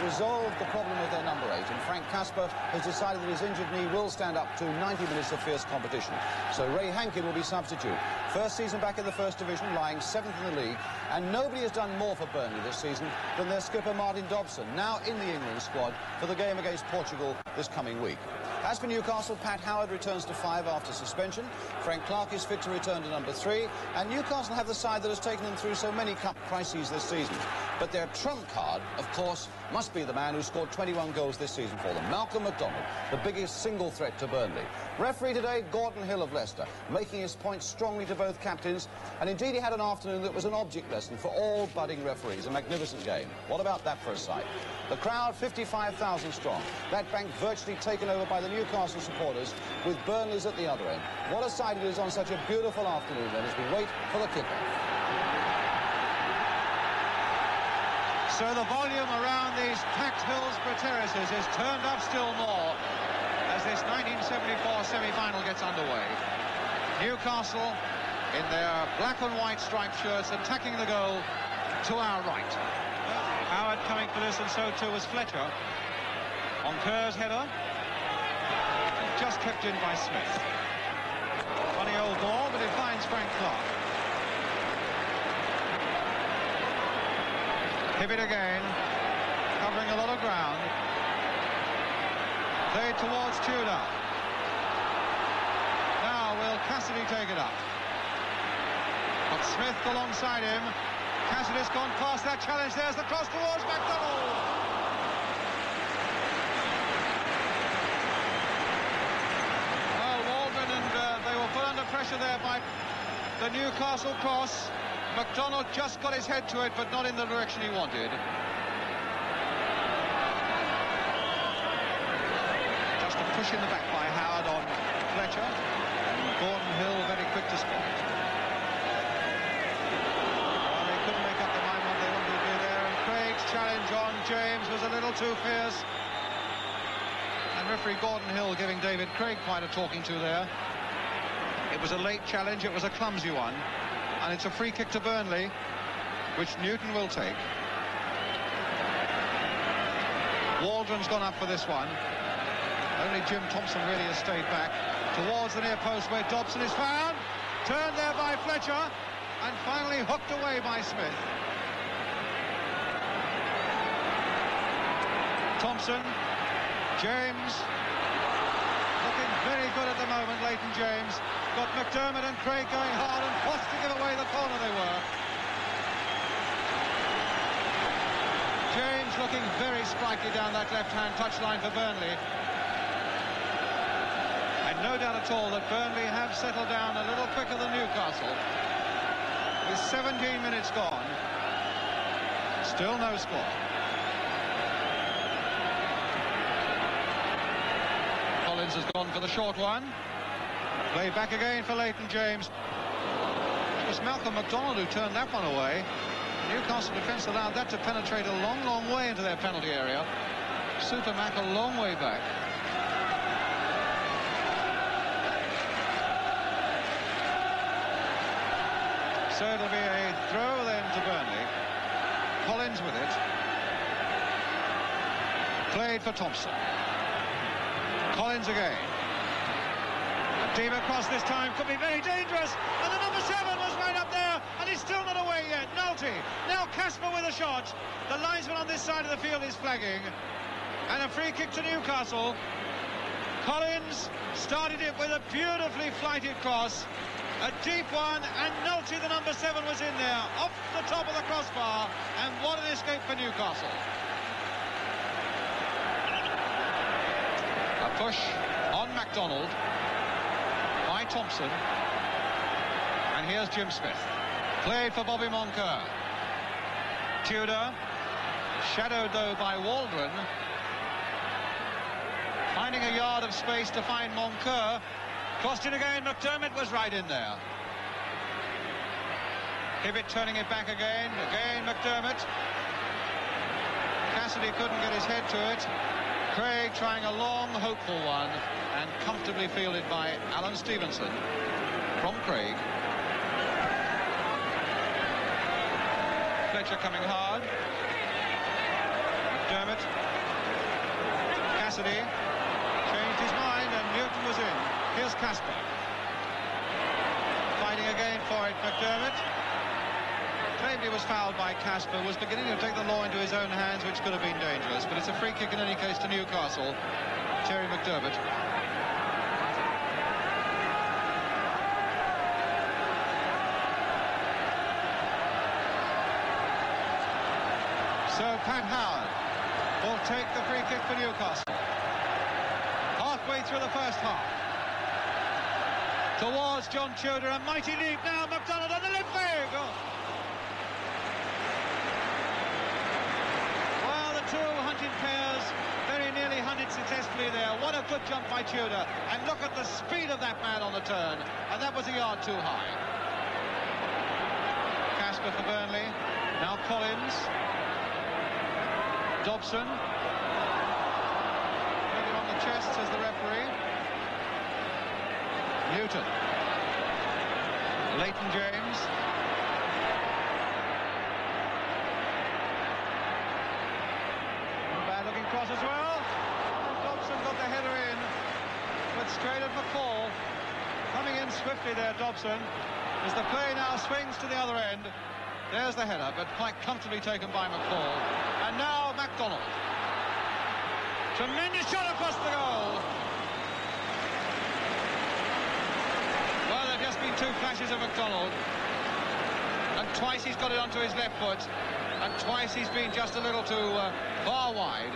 resolved the problem of their number 8, and Frank Casper has decided that his injured knee will stand up to 90 minutes of fierce competition. So Ray Hankin will be substitute. First season back in the First Division, lying 7th in the league, and nobody has done more for Burnley this season than their skipper Martin Dobson, now in the England squad for the game against Portugal this coming week. As for Newcastle, Pat Howard returns to 5 after suspension. Frank Clark is fit to return to number 3. And Newcastle have the side that has taken them through so many cup crises this season. But their trump card, of course, must be the man who scored 21 goals this season for them, Malcolm MacDonald, the biggest single threat to Burnley. Referee today, Gordon Hill of Leicester, making his point strongly to both captains. And indeed, he had an afternoon that was an object lesson for all budding referees. A magnificent game. What about that for a sight? The crowd, 55,000 strong. That bank virtually taken over by the Newcastle supporters, with Burnley's at the other end. What a sight it is on such a beautiful afternoon then, as we wait for the kickoff. So the volume around these packed Hillsborough terraces is turned up still more as this 1974 semi-final gets underway. Newcastle in their black and white striped shirts attacking the goal to our right. Howard coming for this, and so too was Fletcher. On Kerr's header, just kept in by Smith. Funny old ball, but it finds Frank Clark. Hibbett again, covering a lot of ground. Played towards Tudor. Now will Cassidy take it up? But Smith alongside him. Cassidy's gone past that challenge. There's the cross towards MacDonald. Well, Waldron and they were put under pressure there by the Newcastle cross. MacDonald just got his head to it, but not in the direction he wanted. Just a push in the back by Howard on Fletcher. And Gordon Hill very quick to spot it. Well, they couldn't make up their mind what they wanted to do there, and Craig's challenge on James was a little too fierce. And referee Gordon Hill giving David Craig quite a talking to there. It was a late challenge, it was a clumsy one. And it's a free kick to Burnley, which Newton will take. Waldron's gone up for this one. Only Jim Thompson really has stayed back. Towards the near post where Dobson is found. Turned there by Fletcher. And finally hooked away by Smith. Thompson. James. Looking very good at the moment, Leighton James. Got McDermott and Craig going hard and forced to give away the corner they were. James looking very sprightly down that left-hand touchline for Burnley. And no doubt at all that Burnley have settled down a little quicker than Newcastle. With 17 minutes gone, still no score. Collins has gone for the short one. Play back again for Leighton James. It was Malcolm MacDonald who turned that one away. Newcastle defence allowed that to penetrate a long, long way into their penalty area. Super Mac a long way back. So it'll be a throw then to Burnley. Collins with it. Played for Thompson. Collins again. Deep across this time could be very dangerous, and the number 7 was right up there, and he's still not away yet. Nolte, now Casper with a shot. The linesman on this side of the field is flagging, and a free kick to Newcastle. Collins started it with a beautifully flighted cross, a deep one, and Nolte, the number 7, was in there, off the top of the crossbar, and what an escape for Newcastle. A push on MacDonald. Thompson, and here's Jim Smith, played for Bobby Moncur. Tudor, shadowed though by Waldron, finding a yard of space to find Moncur, crossed it again. McDermott was right in there. Hibbett turning it back again McDermott. Cassidy couldn't get his head to it. Craig trying a long, hopeful one, and comfortably fielded by Alan Stevenson from Craig. Fletcher coming hard. McDermott. Cassidy changed his mind and Newton was in. Here's Casper. Fighting again for it, McDermott. Claimed he was fouled by Casper, was beginning to take the law into his own hands, which could have been dangerous, but it's a free kick in any case to Newcastle. Terry McDermott. So Pat Howard will take the free kick for Newcastle. Halfway through the first half. Towards John Tudor, a mighty leap now, McDonald on the left wing. Well, the two hunting pairs very nearly hunted successfully there. What a good jump by Tudor. And look at the speed of that man on the turn. And that was a yard too high. Casper for Burnley. Now Collins. Dobson. Maybe on the chest, says the referee. Newton. Leighton James. Bad looking cross as well. And Dobson got the header in, but straight at McCall. Coming in swiftly there, Dobson. As the play now swings to the other end. There's the header, but quite comfortably taken by McCall. And now MacDonald. Tremendous shot across the goal. Well, there have just been two flashes of MacDonald. And twice he's got it onto his left foot. And twice he's been just a little too far wide.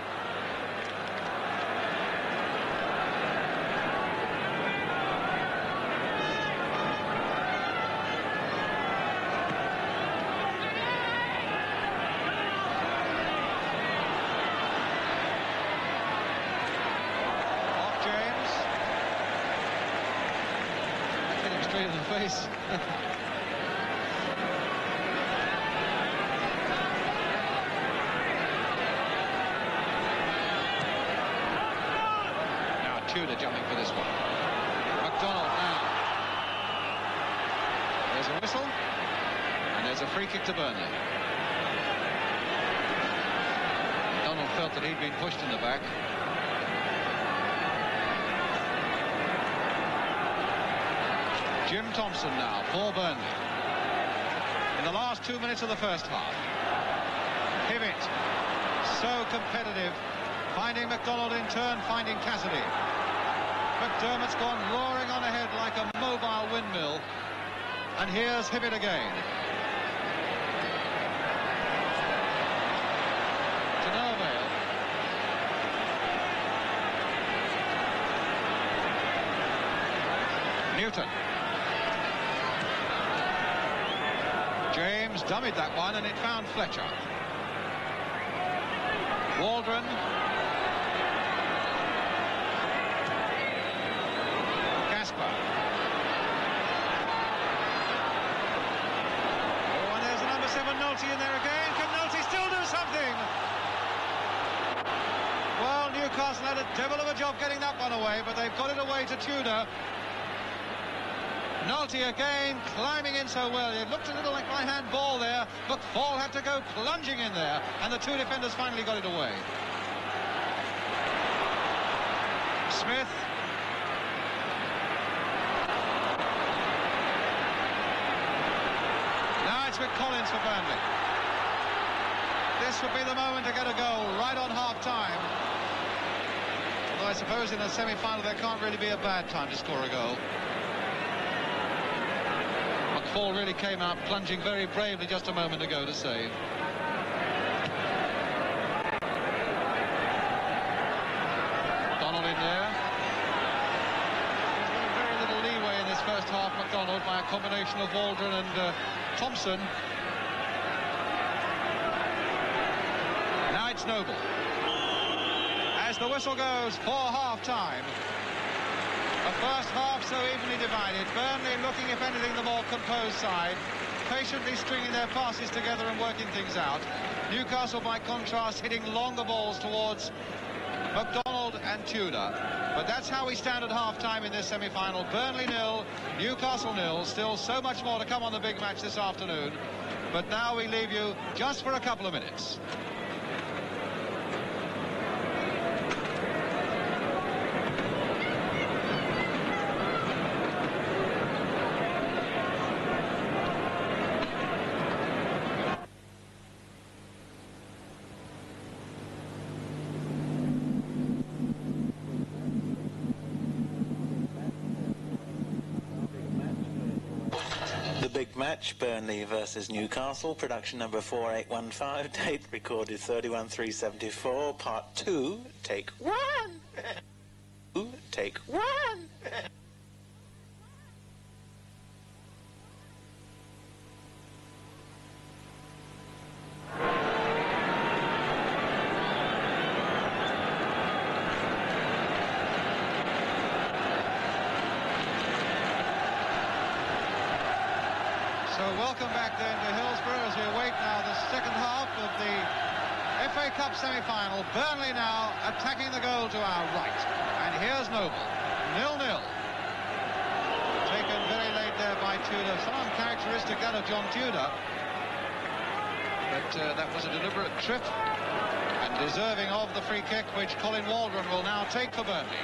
In the face. Now Tudor jumping for this one. MacDonald now. There's a whistle and there's a free kick to Burnley. MacDonald felt that he'd been pushed in the back. Jim Thompson now for Burnley. In the last 2 minutes of the first half. Pivot. So competitive. Finding MacDonald in turn, finding Cassidy. McDermott's gone roaring on ahead like a mobile windmill. And here's Hibbett again. To no avail. Newton. James dummied that one and it found Fletcher. Waldron. Casper. Oh, and there's the number 7 Nolte in there again. Can Nolte still do something? Well, Newcastle had a devil of a job getting that one away, but they've got it away to Tudor. Nolte again, climbing in so well. It looked a little like right-hand ball there. McFall had to go plunging in there, and the two defenders finally got it away. Smith. Now it's with Collins for Burnley. This would be the moment to get a goal right on half-time. Although I suppose in a semi-final there can't really be a bad time to score a goal. McFall really came out plunging very bravely just a moment ago to save. Donald in there. He's got very little leeway in this first half, MacDonald, by a combination of Waldron and Thompson. Now it's Noble. As the whistle goes for half-time. The first half so evenly divided. Burnley looking, if anything, the more composed side, patiently stringing their passes together and working things out. Newcastle, by contrast, hitting longer balls towards MacDonald and Tudor. But that's how we stand at half-time in this semi-final. Burnley 0, Newcastle 0. Still so much more to come on the big match this afternoon. But now we leave you just for a couple of minutes. big match, Burnley versus Newcastle, production number 4815, date recorded 31/3/74, part 2, take 1. Take 1. So welcome back then to Hillsborough as we await now the second half of the FA Cup semi-final. Burnley now attacking the goal to our right. And here's Noble, 0-0. Taken very late there by Tudor. Some uncharacteristic that of John Tudor. But that was a deliberate trip and deserving of the free kick, which Colin Waldron will now take for Burnley.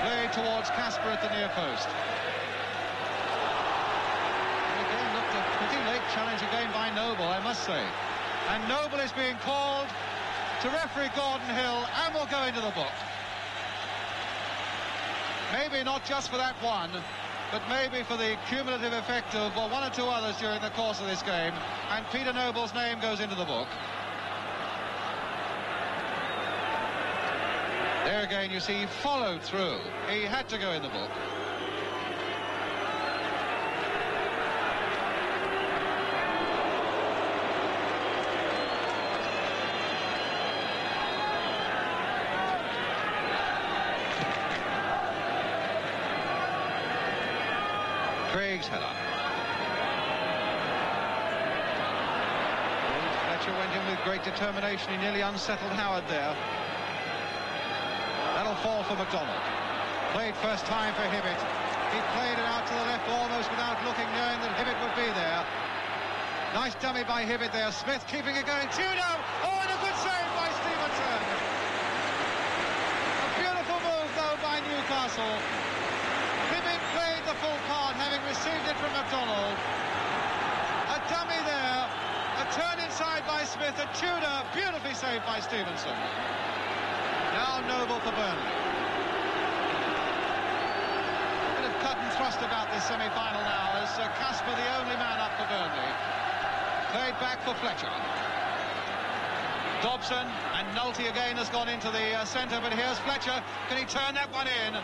Played towards Casper at the near post. Pretty late challenge again by Noble, I must say. And Noble is being called to referee Gordon Hill and will go into the book. Maybe not just for that one, but maybe for the cumulative effect of one or two others during the course of this game. And Peter Noble's name goes into the book. There again, you see, he followed through. He had to go in the book. Craig's header. Fletcher went in with great determination. He nearly unsettled Howard there. That'll fall for McDonald. Played first time for Hibbett. He played it out to the left almost without looking, knowing that Hibbett would be there. Nice dummy by Hibbett there. Smith keeping it going. Tudor! Oh, and a good save by Stevenson. A beautiful move, though, by Newcastle. Hibbett played the full part, having received it from McDonald. A dummy there, a turn inside by Smith, and Tudor beautifully saved by Stevenson. Now Noble for Burnley. A bit of cut and thrust about this semi-final now, as Casper the only man up for Burnley. Played back for Fletcher. Dobson, and Nolte again has gone into the centre, but here's Fletcher. Can he turn that one in?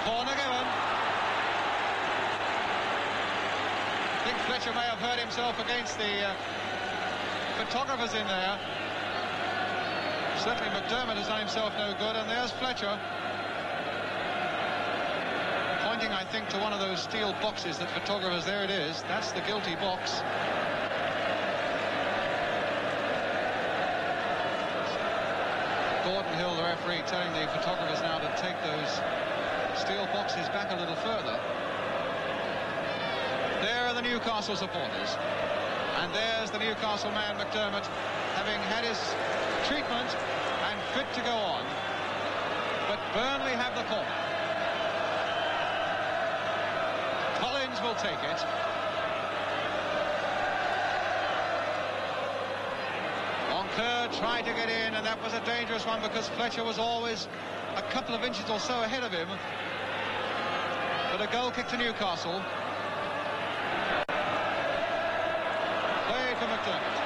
Corner given. I think Fletcher may have hurt himself against the photographers in there. Certainly McDermott has done himself no good, and there's Fletcher. Pointing, I think, to one of those steel boxes that photographers, there it is. That's the guilty box. Gordon Hill, the referee, telling the photographers now to take those steel boxes back a little further. There are the Newcastle supporters. And there's the Newcastle man, McDermott, having had his treatment and fit to go on. But Burnley have the corner. Collins will take it. Moncur tried to get in, and that was a dangerous one because Fletcher was always a couple of inches or so ahead of him. But a goal kick to Newcastle. Played for McDermott.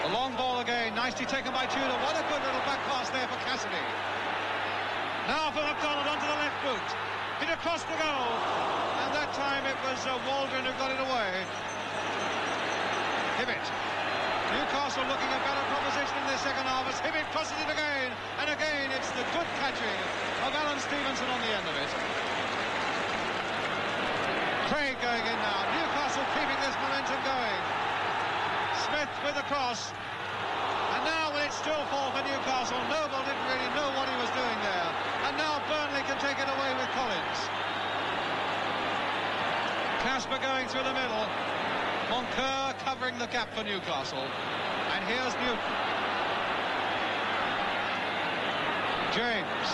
The long ball again, nicely taken by Tudor. What a good little back pass there for Cassidy. Now for McDonald onto the left boot. Hit across the goal. And that time it was Waldron who got it away. Hibbett. Newcastle looking a better proposition in their second half as Hibbett crosses it again. And again it's the good catching of Alan Stevenson on the end of it. Craig going in now. Newcastle keeping this momentum going. Smith with the cross. And now when it's still 4 for Newcastle, Noble didn't really know what he was doing there. And now Burnley can take it away with Collins. Casper going through the middle. Moncur covering the gap for Newcastle. And here's Newton. James.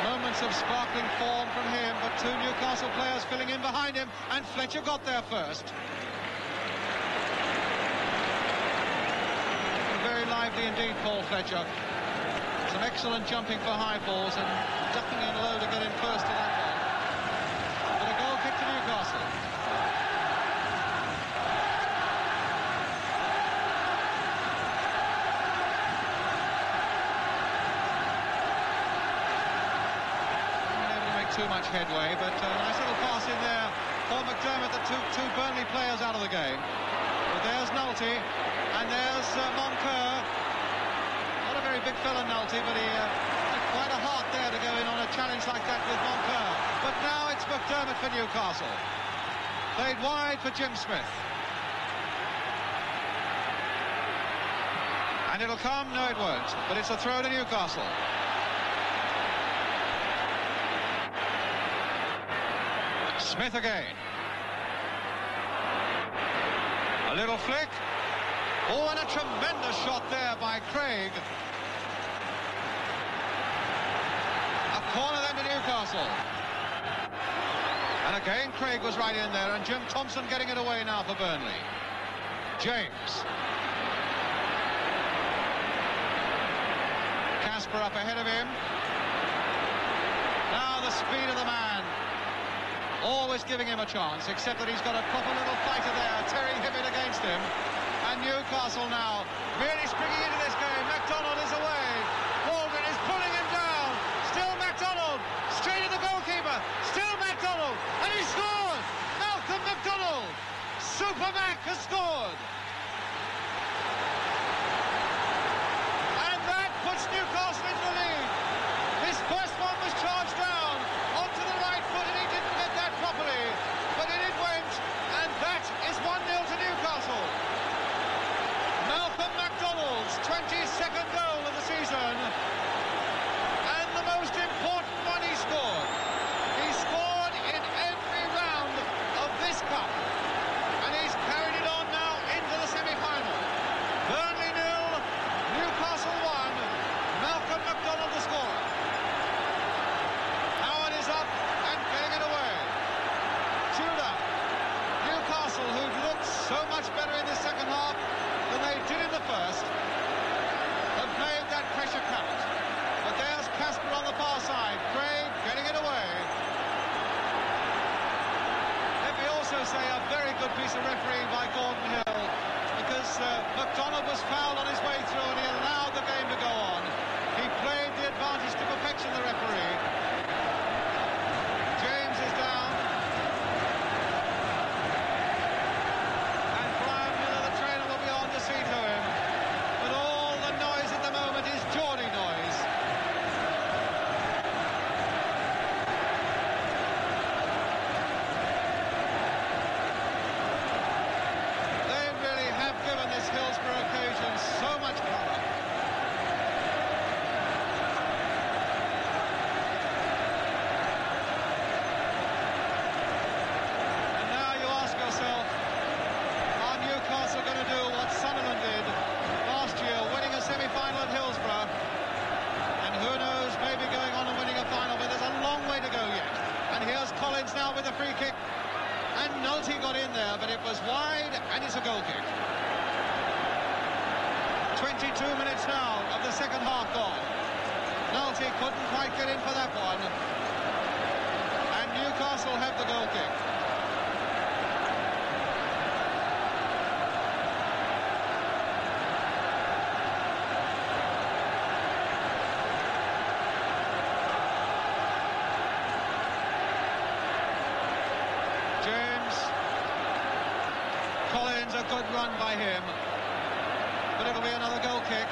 Moments of sparkling form from him, but two Newcastle players filling in behind him, and Fletcher got there first. Very lively indeed, Paul Fletcher. Some excellent jumping for high balls, and ducking in low to get in first to that one. But a goal kick to Newcastle. Too much headway, but a nice little pass in there for McDermott, the two Burnley players out of the game. But there's Nolte, and there's Moncur. Not a very big fella, Nolte, but he had quite a heart there to go in on a challenge like that with Moncur. But now it's McDermott for Newcastle. Played wide for Jim Smith. And it'll come? No, it won't. But it's a throw to Newcastle. Smith again. A little flick. Oh, and a tremendous shot there by Craig. A corner then to Newcastle. And again, Craig was right in there, and Jim Thompson getting it away now for Burnley. James. Casper up ahead of him. Now the speed of the man. Always giving him a chance, except that he's got a proper little fighter there, Terry Hibbett against him. And Newcastle now really springing into this game. MacDonald is away. Waldron is pulling him down. Still MacDonald. Straight at the goalkeeper. Still MacDonald. And he scored! Malcolm MacDonald. Super Mac has scored. And that puts Newcastle into the lead. His first one was charged down onto the right foot, and he didn't get that properly, but in it went, and that is 1-0 to Newcastle. Malcolm MacDonald's 22nd goal of the season, and the most important one he scored. He scored in every round of this cup, and he's carried it on now into the semi-final. Burnley 0, Newcastle 1, Malcolm MacDonald the scorer. Howard is up and getting it away. Tudor. Newcastle, who've looked so much better in the second half than they did in the first, have made that pressure count. But there's Casper on the far side. Craig getting it away. Let me also say a very good piece of refereeing by Gordon Hill, because MacDonald was fouled on his way through and he allowed the game to go on. He played the advantage to perfection, the referee. James is down. And Brian Miller, the trainer, will be on to see to him. But all the noise at the moment is Geordie noise. They really have given this Hillsborough occasion so much colour. Semi-final at Hillsborough, and who knows, maybe going on and winning a final, but there's a long way to go yet. And here's Collins now with a free kick, and Nolte got in there, but it was wide, and it's a goal kick. 22 minutes now of the second half gone. Nolte couldn't quite get in for that one, and Newcastle have the goal kick. Collins, a good run by him, but it'll be another goal kick.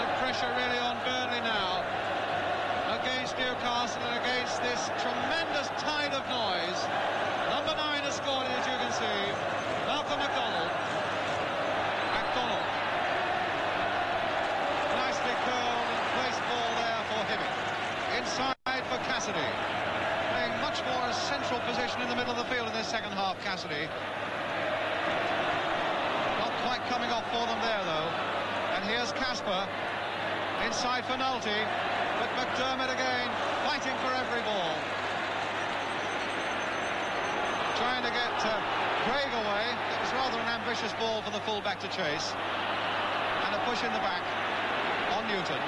The pressure really on Burnley now against Newcastle and against this tremendous tide of noise. Number 9 has scored, as you can see. Malcolm MacDonald. Nicely curled and placed ball there for Hibbett. Inside for Cassidy, playing much more a central position in the middle of the field in this second half. Cassidy not quite coming off for them there though. And here's Casper inside for Nolte, but McDermott again fighting for every ball, trying to get Craig away. It was rather an ambitious ball for the full-back to chase. And a push in the back on Newton.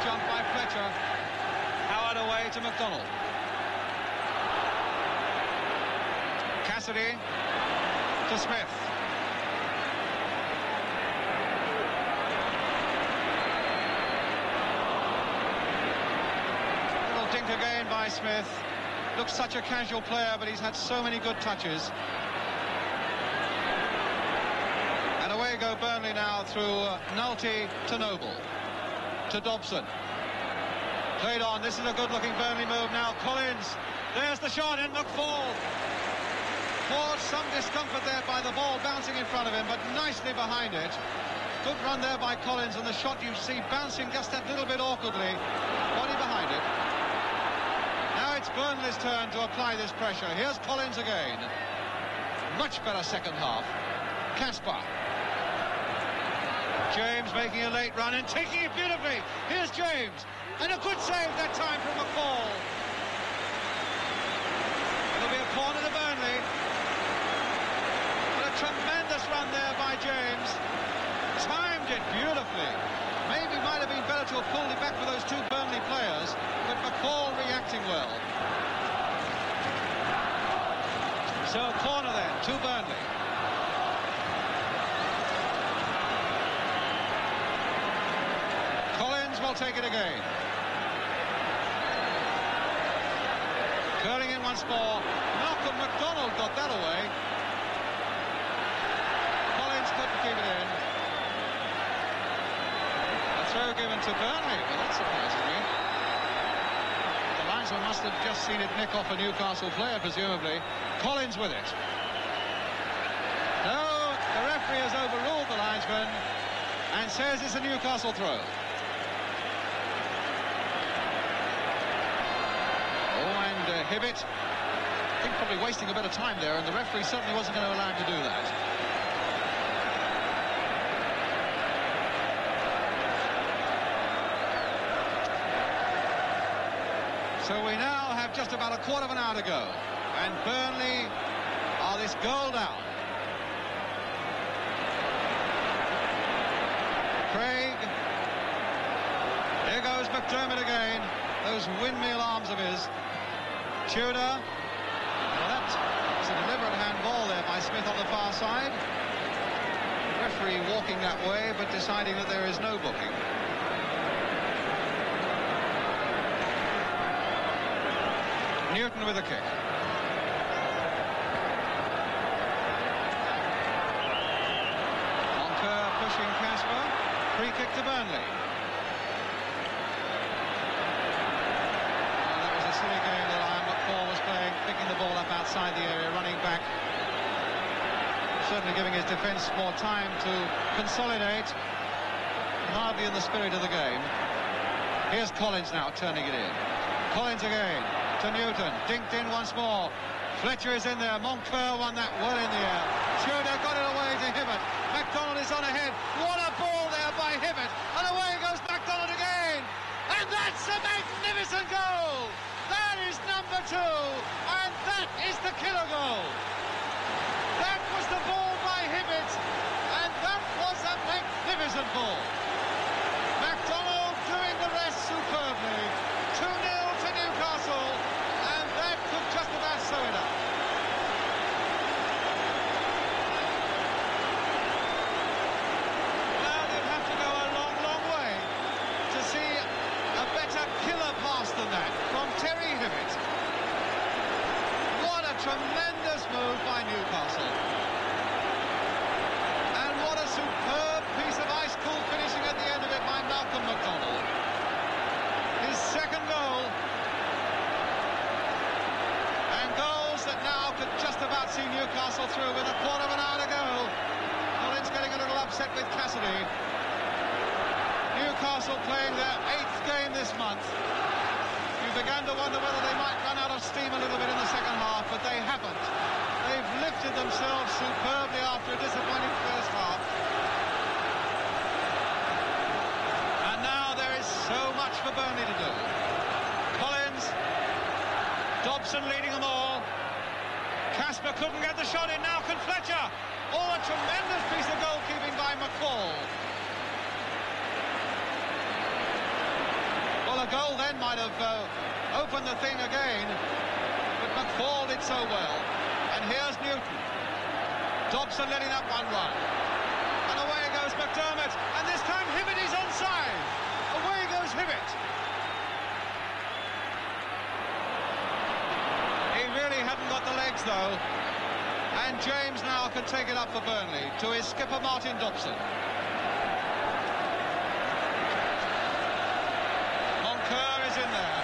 Jump by Fletcher. Howard away to McDonald. Cassidy to Smith. Little dink again by Smith. Looks such a casual player, but he's had so many good touches. And away go Burnley now through Nolte to Noble. To Dobson. Played on. This is a good-looking Burnley move now. Collins. There's the shot, and McFall. Caused some discomfort there by the ball bouncing in front of him, but nicely behind it. Good run there by Collins, and the shot you see bouncing just that little bit awkwardly. Body behind it. Now it's Burnley's turn to apply this pressure. Here's Collins again. Much better second half. Casper. James making a late run and taking it beautifully. Here's James. And a good save that time from McFall. It'll be a corner to Burnley. But a tremendous run there by James. Timed it beautifully. Maybe might have been better to have pulled it back with those two Burnley players, but McFall reacting well. So a corner then to Burnley. Will take it again. Curling in once more. Malcolm McDonald got that away. Collins couldn't keep it in. A throw given to Burnley. Well, that surprises me. The linesman must have just seen it nick off a Newcastle player, presumably. Collins with it. No, the referee has overruled the linesman and says it's a Newcastle throw. Hibbett, I think probably wasting a bit of time there, and the referee certainly wasn't going to allow him to do that. So we now have just about a quarter of an hour to go, and Burnley are this goal down. Craig. There goes McDermott again. Those windmill arms of his. Tudor. Well, that was a deliberate handball there by Smith on the far side. Referee walking that way, but deciding that there is no booking. Newton with a kick. Moncur pushing Casper. Free kick to Burnley. That was a silly game that was playing, picking the ball up outside the area, running back, certainly giving his defence more time to consolidate. Hardly in the spirit of the game. Here's Collins now turning it in. Collins again to Newton, dinked in once more. Fletcher is in there. Moncur won that well in the air. Tudor got it away to Hibbett. McDonald is on ahead. What a ball there by Hibbett, and away goes McDonald again, and that's a magnificent goal. That is number 2, and that is the killer goal. That was the ball by Hibbett, and that was a magnificent ball. McDonald doing the rest superbly. 2-0 to Newcastle, and that could just about sew it up. Well, you'd have to go a long, long way to see a better killer pass than that from Terry Hibbett. What a tremendous move by Newcastle. And what a superb piece of ice-cool finishing at the end of it by Malcolm McDonald. His second goal. And goals that now could just about see Newcastle through with a quarter of an hour to go. Collins getting a little upset with Cassidy. Newcastle Newcastle playing their 8th game this month. You began to wonder whether they might run out of steam a little bit in the second half, but they haven't. They've lifted themselves superbly after a disappointing first half. And now there is so much for Burnley to do. Collins, Dobson leading them all. Casper couldn't get the shot in, now can Fletcher. Oh, a tremendous piece of goalkeeping by McCall. Well, a goal then might have opened the thing again, but McCall did so well. And here's Newton. Dobson letting that one run. And away goes McDermott. And this time Hibbett is onside. Away goes Hibbett. He really hadn't got the legs, though. And James now can take it up for Burnley to his skipper Martin Dobson. Moncur is in there.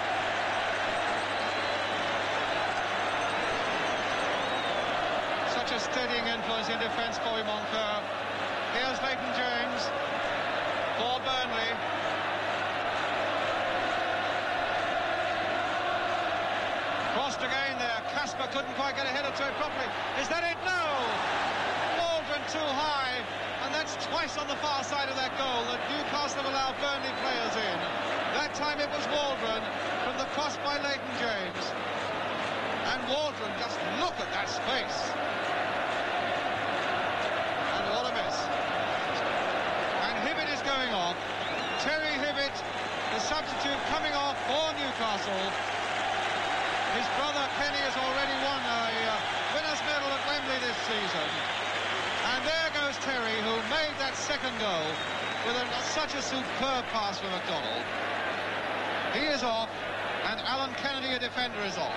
Such a steadying influence in defence for Moncur. Here's Leighton James for Burnley. Crossed again there. Casper couldn't quite get ahead to it properly. Is that it? No! Waldron too high, and that's twice on the far side of that goal that Newcastle have allowed Burnley players in. That time it was Waldron from the cross by Leighton James. And Waldron, just look at that space. And what a miss. And Hibbett is going off. Terry Hibbett, the substitute, coming off for Newcastle. His brother Kenny has already won a winner's medal at Wembley this season. And there goes Terry, who made that second goal with such a superb pass from McDonald. He is off, and Alan Kennedy, a defender, is on.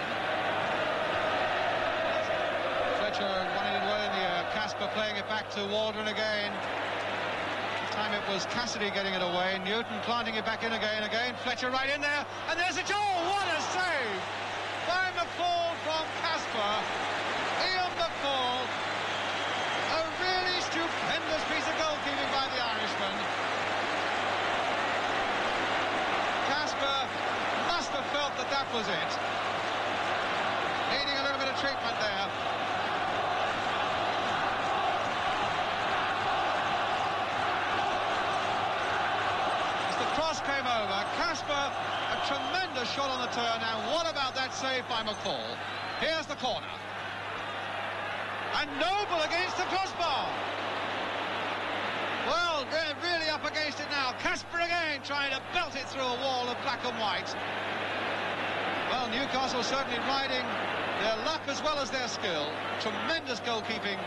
Fletcher running it well in the air. Casper playing it back to Waldron again. This time it was Cassidy getting it away. Newton planting it back in again. Fletcher right in there, and there's a goal. What a save by McCall from Casper. Ian McCall. A really stupendous piece of goalkeeping by the Irishman. Casper must have felt that that was it. Needing a little bit of treatment there. As the cross came over, Casper, a tremendous shot on the turn, and what about that save by McCall? Here's the corner. And Noble against the crossbar. Well, they're really up against it now. Casper again trying to belt it through a wall of black and white. Well, Newcastle certainly riding their luck as well as their skill. Tremendous goalkeeping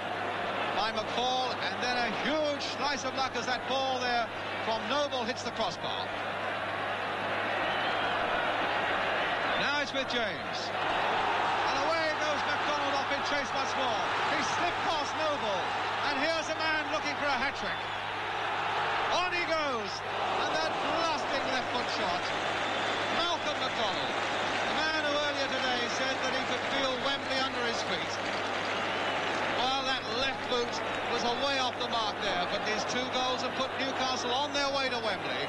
by McCall, and then a huge slice of luck as that ball there from Noble hits the crossbar. Now it's with James. And away goes McDonald off in chase once more. He slipped past Noble, and here's a man looking for a hat-trick. On he goes, and that blasting left foot shot. Malcolm McDonald, the man who earlier today said that he could feel Wembley under his feet. Well, that left boot was away off the mark there, but these two goals have put Newcastle on their way to Wembley.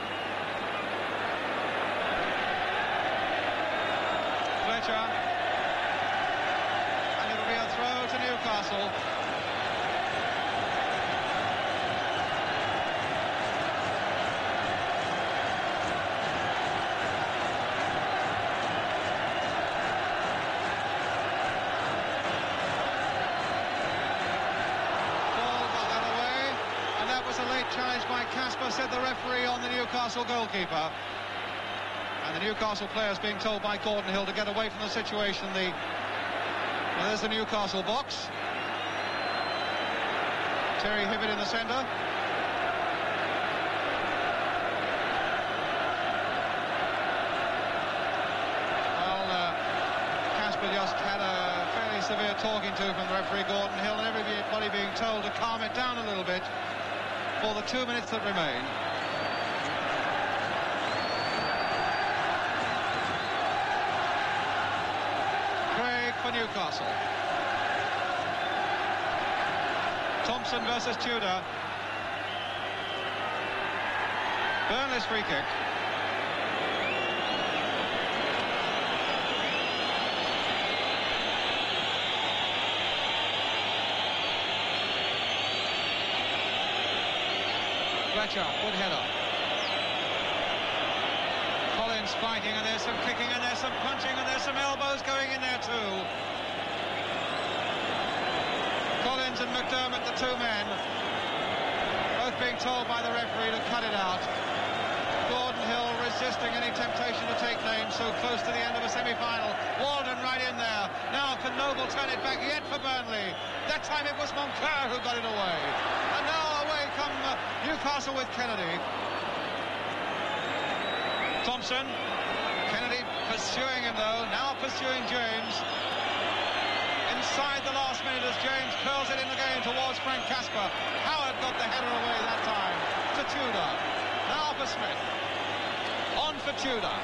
Fletcher. And it'll be a throw to Newcastle. Challenge by Casper, said the referee on the Newcastle goalkeeper. And the Newcastle players being told by Gordon Hill to get away from the situation. Well, there's the Newcastle box. Terry Hibbett in the centre. Well, Casper just had a fairly severe talking to from the referee Gordon Hill, and everybody being told to calm it down a little bit for the 2 minutes that remain. Craig for Newcastle. Thompson versus Tudor. Burnley's free kick. Fletcher, good header. Collins fighting, and there's some kicking, and there's some punching, and there's some elbows going in there too. Collins and McDermott, the two men, both being told by the referee to cut it out. Gordon Hill resisting any temptation to take names so close to the end of a semi-final. Walden right in there. Now can Noble turn it back yet for Burnley? That time it was Moncur who got it away. And now away come Newcastle with Kennedy. Thompson. Kennedy pursuing him though. Now pursuing James. Inside the last minute as James curls it in the game towards Frank Casper. Howard got the header away that time to Tudor. Now for Smith. On for Tudor.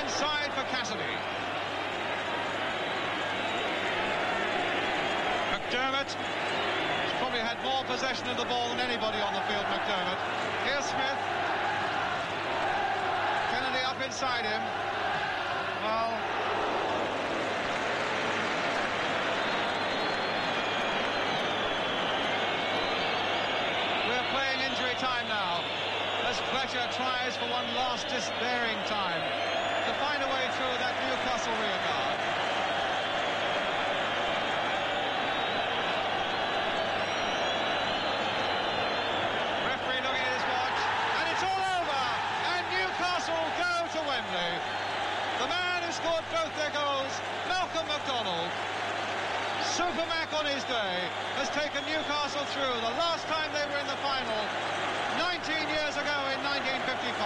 Inside for Cassidy. McDermott. He's probably had more possession of the ball than anybody on the field, McDermott. Here's Smith. Kennedy up inside him. Well, we're playing injury time now as Fletcher tries for one last despairing time to find a way through that Newcastle rear guard. Referee looking at his watch, and it's all over, and Newcastle go to Wembley. The man who scored both their goals, Malcolm McDonald, Super Mac on his day, has taken Newcastle through. The last time they were in the final, 19 years ago in 1955.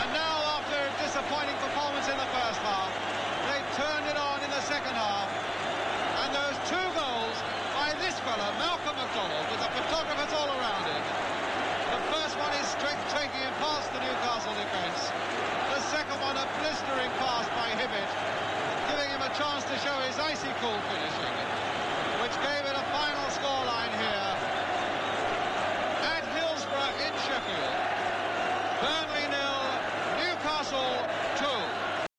And now, after a disappointing performance in the first half, they turned it on in the second half. And those two goals by this fella, Malcolm McDonald, with the photographers all around him. The first one is taking him past the Newcastle defence. The second one, a blistering pass by Hibbett, giving him a chance to show his icy cool finishing, which gave it a final scoreline here.